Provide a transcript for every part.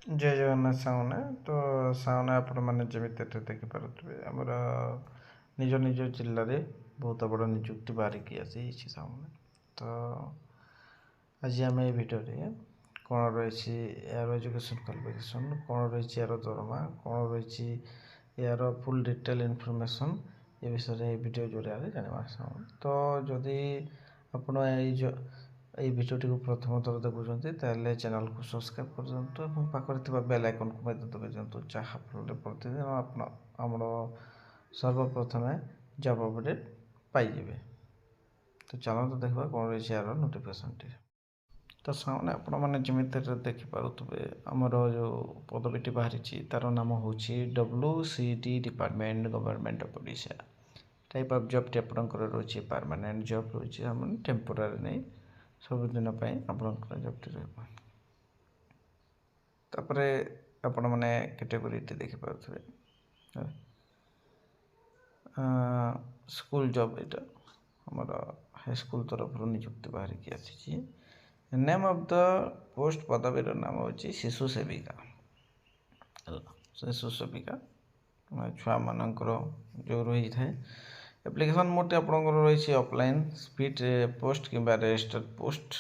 ଜୟ Jagannath sauna. ତ sauna ଆପଣମାନେ ଯେମିତି ଦେଖିପାରୁଥିବେ ଆମର ନିଜ ଜିଲ୍ଲାରେ ବହୁତ ବଡ଼ ନିଯୁକ୍ତି ବାହାରିକି ଆସିଛି ସାଉନା। ତ ଆଜି ଆମେ এই ଭିଡ଼ିଓରେ କ'ଣ ରହିଛି ଏହାର ଏଜୁକେସନ୍ କ୍ୱାଲିଫିକେସନ୍, କ'ଣ ରହିଛି ଏହାର ଦରମା, କ'ଣ ରହିଛି ଏହାର ଫୁଲ୍ ଡିଟେଲ୍ ଇନଫର୍ମେସନ୍ ଏ ବିଷୟରେ এই ଭିଡ଼ିଓ ଜରିଆରେ ଜାଣିବା ସାଉନା। ତ ଯଦି ଆପଣ এই ଭିଡ଼ିଓଟିକୁ ପ୍ରଥମ ଥର ଦେଖୁଛନ୍ତି ତାହେଲେ ଚ୍ୟାନେଲକୁ ସବସ୍କ୍ରାଇବ୍ କରିଦିଅନ୍ତୁ ଏବଂ ପାଖରେ ଥିବା ବେଲ୍ ଆଇକନ୍କୁ ମଧ୍ୟ ଦବାଇ ଦିଅନ୍ତୁ, ଯାହାଫଳରେ ପ୍ରତିଦିନ ଆପଣ ଆମର ସର୍ବପ୍ରଥମେ ଜବ୍ ଅପଡ଼େଟ୍ ପାଇଯିବେ। ତ ଚାଲନ୍ତୁ ଦେଖିବା କ'ଣ ରହିଛି ଏହାର ନୋଟିଫିକେସନ୍ଟି। ତ ସାଉଣ୍ଡ ଆପଣମାନେ ଯେମିତି ଦେଖିପାରୁଥିବେ ଆମର ଯେଉଁ ପଦବୀଟି ବାହାରିଛି ତା'ର ନାମ ହେଉଛି WCD department government of Odisha. Type of ଜବ୍ଟି ଆପଣଙ୍କର ରହିଛି ପରମାନେଣ୍ଟ ଜବ୍ ରହିଛି, ଆମର ଟେମ୍ପୋରାରୀ ନେଇ ସବୁଦିନ ପାଇଁ ଆପଣଙ୍କର ଜବ୍ଟି ରହିବ। ତାପରେ ଆପଣମାନେ କ୍ୟାଟେଗୋରୀଟି ଦେଖିପାରୁଥିବେ ସ୍କୁଲ ଜବ୍, ଏଇଟା ଆମର ହାଇସ୍କୁଲ ତରଫରୁ ନିଯୁକ୍ତି ବାହାରିକି ଆସିଛି। ନେମ୍ ଅଫ୍ ଦ ପୋଷ୍ଟ ପଦବୀର ନାମ ହେଉଛି ଶିଶୁ ସେବିକା। ଶିଶୁ ସେବିକା ଛୁଆମାନଙ୍କର ଯେଉଁ ରହିଥାଏ। ଆପ୍ଲିକେସନ୍ ମୋଡ଼୍ଟି ଆପଣଙ୍କର ରହିଛି ଅଫଲାଇନ୍, ସ୍ପିଡ୍ ପୋଷ୍ଟ କିମ୍ବା ରେଜିଷ୍ଟର୍ଡ ପୋଷ୍ଟ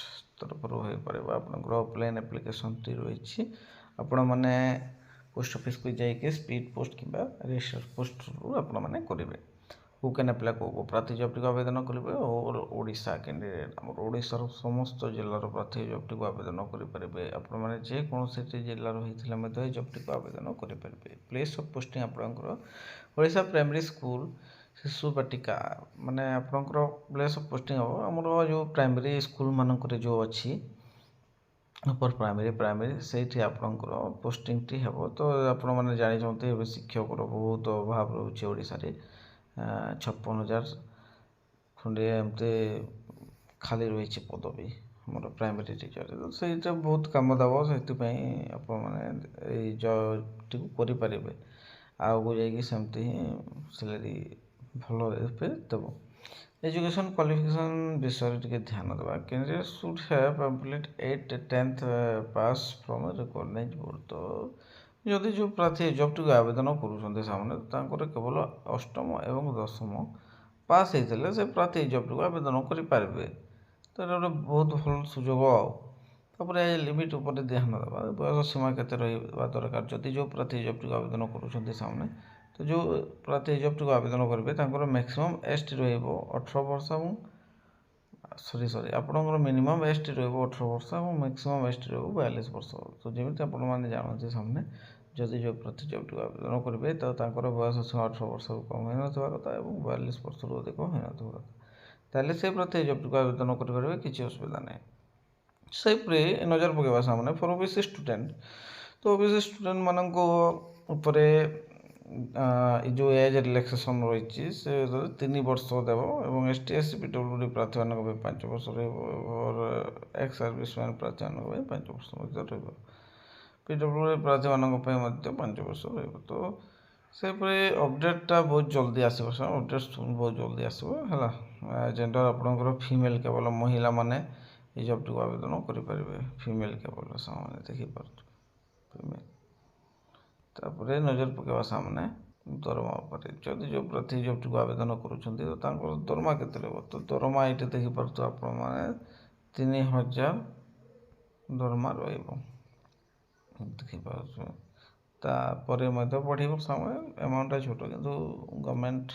ତରଫରୁ ହୋଇପାରିବ। ଆପଣଙ୍କର ଅଫଲାଇନ୍ ଆପ୍ଲିକେସନ୍ଟି ରହିଛି, ଆପଣମାନେ ପୋଷ୍ଟ ଅଫିସ୍କୁ ଯାଇକି ସ୍ପିଡ୍ ପୋଷ୍ଟ କିମ୍ବା ରେଜିଷ୍ଟର୍ଡ ପୋଷ୍ଟରୁ ଆପଣମାନେ କରିବେ। ହୁ କ୍ୟାନ୍ ଆପ୍ଲାଏ କେଉଁ ପ୍ରାର୍ଥୀ ଜବ୍ଟିକୁ ଆବେଦନ କରିବେ ଓ ଓଡ଼ିଶା କ୍ୟାଣ୍ଡିଡେଟ୍ ଆମର ଓଡ଼ିଶାର ସମସ୍ତ ଜିଲ୍ଲାର ପ୍ରାର୍ଥୀ ଜବ୍ଟିକୁ ଆବେଦନ କରିପାରିବେ। ଆପଣମାନେ ଯେକୌଣସି ଜିଲ୍ଲାର ହୋଇଥିଲେ ମଧ୍ୟ ଏ ଜବ୍ଟିକୁ ଆବେଦନ କରିପାରିବେ। ପ୍ଲେସ୍ ଅଫ୍ ପୋଷ୍ଟିଂ ଆପଣଙ୍କର ଓଡ଼ିଶା ପ୍ରାଇମେରୀ ସ୍କୁଲ ଶିଶୁ ବାଟିକା, ମାନେ ଆପଣଙ୍କର ପ୍ଲେସ୍ ଅଫ୍ ପୋଷ୍ଟିଂ ହେବ ଆମର ଯେଉଁ ପ୍ରାଇମେରୀ ସ୍କୁଲମାନଙ୍କରେ ଯେଉଁ ଅଛି ଅପର ପ୍ରାଇମେରୀ ସେଇଠି ଆପଣଙ୍କର ପୋଷ୍ଟିଂଟି ହେବ। ତ ଆପଣମାନେ ଜାଣିଛନ୍ତି ଏବେ ଶିକ୍ଷକର ବହୁତ ଅଭାବ ରହୁଛି ଓଡ଼ିଶାରେ। 56,000 ଖଣ୍ଡେ ଏମିତି ଖାଲି ରହିଛି ପଦବୀ ଆମର ପ୍ରାଇମେରୀ ଟିଚର୍ରେ। ତ ସେଇଟା ବହୁତ କାମ ଦେବ, ସେଥିପାଇଁ ଆପଣମାନେ ଏଇ ଜବ୍ଟିକୁ କରିପାରିବେ। ଆଗକୁ ଯାଇକି ସେମିତି ହିଁ ସାଲାରୀ ଭଲ ଦେବ। ଏଜୁକେସନ୍ କ୍ୱାଲିଫିକେସନ୍ ବିଷୟରେ ଟିକେ ଧ୍ୟାନ ଦେବା। Candidate should have complete 8th 10th pass from recognise board. ତ ଯଦି ଯେଉଁ ପ୍ରାର୍ଥୀ ଏ ଜବ୍ଟିକୁ ଆବେଦନ କରୁଛନ୍ତି ସେମାନେ ତାଙ୍କର କେବଳ 8ମ ଏବଂ 10ମ ପାସ୍ ହେଇଥିଲେ ସେ ପ୍ରାର୍ଥୀ ଏ ଜବ୍ଟିକୁ ଆବେଦନ କରିପାରିବେ। ତ ଏଇଟା ଗୋଟେ ବହୁତ ଭଲ ସୁଯୋଗ। ତାପରେ ଲିମିଟ୍ ଉପରେ ଧ୍ୟାନ ଦେବା, ବୟସ ସୀମା କେତେ ରହିବା ଦରକାର। ଯଦି ଯେଉଁ ପ୍ରାର୍ଥୀ ଏ ଜବ୍ଟିକୁ ଆବେଦନ କରୁଛନ୍ତି ସେମାନେ, ତ ଯେଉଁ ପ୍ରାର୍ଥୀ ଏ ଜବ୍ଟିକୁ ଆବେଦନ କରିବେ ତାଙ୍କର ମ୍ୟାକ୍ସିମମ୍ ଏଜ୍ଟି ରହିବ 18 ବର୍ଷ ଏବଂ ଆପଣଙ୍କର ମିନିମମ୍ ଏଜ୍ଟି ରହିବ 18 ବର୍ଷ ଏବଂ ମ୍ୟାକ୍ସିମମ୍ ଏଜ୍ଟି ରହିବ 42 ବର୍ଷ। ତ ଯେମିତି ଆପଣମାନେ ଜାଣନ୍ତି ସାମନେ ଯଦି ଯେଉଁ ପ୍ରାର୍ଥୀ ଜବ୍ଟିକୁ ଆବେଦନ କରିବେ ତ ତାଙ୍କର ବୟସ 18 ବର୍ଷରୁ କମ୍ ହୋଇନଥିବା କଥା ଏବଂ 42 ବର୍ଷରୁ ଅଧିକ ହୋଇନଥିବା କଥା, ତାହେଲେ ସେ ପ୍ରାର୍ଥୀ ଏ ଜବ୍ଟିକୁ ଆବେଦନ କରିପାରିବେ, କିଛି ଅସୁବିଧା ନାହିଁ। ସେହିପରି ନଜର ପକାଇବା ସାମନେ ଫର୍ ଓବିସି ଷ୍ଟୁଡେଣ୍ଟ, ତ ଓବିସି ଷ୍ଟୁଡେଣ୍ଟମାନଙ୍କ ଉପରେ ଏ ଯେଉଁ ଏଜ୍ ରିଲାକ୍ସେସନ୍ ରହିଛି ସେ 3 ବର୍ଷ ଦେବ ଏବଂ ST SC PWD ପ୍ରାର୍ଥୀମାନଙ୍କ ପାଇଁ 5 ବର୍ଷ ରହିବ ଏବଂ ଏକ୍ସ ସର୍ଭିସମ୍ୟାନ୍ ପ୍ରାର୍ଥୀମାନଙ୍କ ପାଇଁ 5 ବର୍ଷ ମଧ୍ୟ ରହିବ। PWD ପ୍ରାର୍ଥୀମାନଙ୍କ ପାଇଁ ମଧ୍ୟ 5 ବର୍ଷ ରହିବ। ତ ସେହିପରି ଅପଡ଼େଟ୍ଟା ବହୁତ ଜଲ୍ଦି ଆସିବ, ଅପଡ଼େଟ୍ ବହୁତ ଜଲ୍ଦି ଆସିବ ହେଲା। ଜେଣ୍ଡର ଆପଣଙ୍କର ଫିମେଲ୍ କେବଳ ମହିଳାମାନେ ଏ ଜବ୍ଟିକୁ ଆବେଦନ କରିପାରିବେ, ଫିମେଲ୍ କେବଳ ସେମାନେ ଦେଖିପାରୁଥିବେ ଫିମେଲ୍। ତାପରେ ନଜର ପକାଇବା ସାମନେ ଦରମା ଉପରେ। ଯଦି ଯେଉଁ ପ୍ରାର୍ଥୀ ଜବ୍ଟିକୁ ଆବେଦନ କରୁଛନ୍ତି ତ ତାଙ୍କର ଦରମା କେତେ ରହିବ। ତ ଦରମା ଏଇଠି ଦେଖିପାରୁଥିବେ ଆପଣମାନେ 3,000 ଦରମା ରହିବ ଦେଖିପାରୁଥିବେ। ତାପରେ ମଧ୍ୟ ବଢ଼ିବ ସମୟ, ଆମାଉଣ୍ଟଟା ଛୋଟ କିନ୍ତୁ ଗଭର୍ଣ୍ଣମେଣ୍ଟ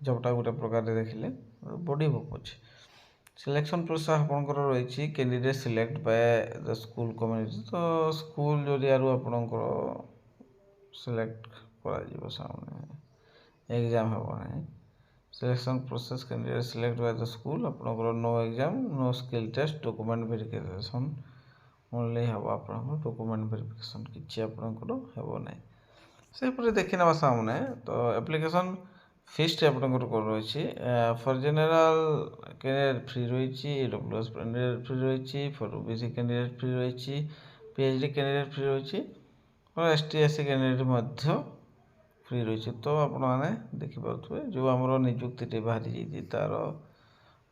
ଜବ୍ଟା ଗୋଟେ ପ୍ରକାରରେ ଦେଖିଲେ ବଢ଼ିବ ପଛେ। ସିଲେକ୍ସନ୍ ପ୍ରୋସେସ୍ ଆପଣଙ୍କର ରହିଛି candidate select by the school community. ତ ସ୍କୁଲ ଜରିଆରୁ ଆପଣଙ୍କର ସିଲେକ୍ଟ କରାଯିବ, ସାମନେ ଏକ୍ଜାମ୍ ହେବ ନାହିଁ। Selection process candidate select by the school, ଆପଣଙ୍କର no exam, no skill test, document verification only ହେବ। ଆପଣଙ୍କର ଡକୁମେଣ୍ଟ ଭେରିଫିକେସନ୍ କିଛି ଆପଣଙ୍କର ହେବ ନାହିଁ। ସେହିପରି ଦେଖିନେବା ସାମନେ ତ ଆପ୍ଲିକେସନ୍ ଫିସ୍ଟି ଆପଣଙ୍କର କ'ଣ ରହିଛି। ଫର୍ ଜେନେରାଲ୍ କ୍ୟାଣ୍ଡିଡେଟ୍ ଫ୍ରି ରହିଛି, EWS କ୍ୟାଣ୍ଡିଡେଟ୍ ଫ୍ରି ରହିଛି, ଫର୍ OBC କ୍ୟାଣ୍ଡିଡେଟ୍ ଫ୍ରି ରହିଛି, PhD କ୍ୟାଣ୍ଡିଡେଟ୍ ଫ୍ରି ରହିଛି, ST SC କ୍ୟାଣ୍ଡିଡେଟ୍ ମଧ୍ୟ ଫ୍ରି ରହିଛି। ତ ଆପଣମାନେ ଦେଖିପାରୁଥିବେ ଯେଉଁ ଆମର ନିଯୁକ୍ତିଟି ବାହାରି ଯାଇଛି ତା'ର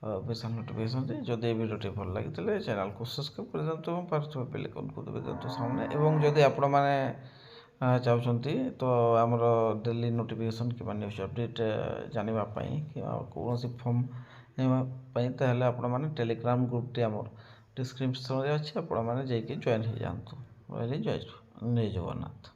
ଅଫିସିଆଲ୍ ନୋଟିଫିକେସନ୍ ଯଦି ଏ ଭିଡ଼ିଓଟି ଭଲ ଲାଗିଥିଲେ ଚ୍ୟାନେଲ୍କୁ ସବସ୍କ୍ରାଇବ୍ କରିଦିଅନ୍ତୁ ଏବଂ ପାରୁଥିବା ବେଲ୍ ଆଇକନ୍କୁ ଦବାଇ ଦିଅନ୍ତୁ ସାମନେ। ଏବଂ ଯଦି ଆପଣମାନେ ଚାହୁଁଛନ୍ତି ତ ଆମର ଡେଲି ନୋଟିଫିକେସନ୍ କିମ୍ବା ନ୍ୟୁଜ୍ ଅପଡ଼େଟ୍ ଜାଣିବା ପାଇଁ କିମ୍ବା କୌଣସି ଫର୍ମ ନେବା ପାଇଁ ତାହେଲେ ଆପଣମାନେ ଟେଲିଗ୍ରାମ ଗ୍ରୁପ୍ଟି ଆମର ଡିସ୍କ୍ରିପ୍ସନ୍ରେ ଅଛି, ଆପଣମାନେ ଯାଇକି ଜଏନ୍ ହେଇଯାଆନ୍ତୁ। ରହିଲି ଜୟ ଜଗନ୍ନାଥ।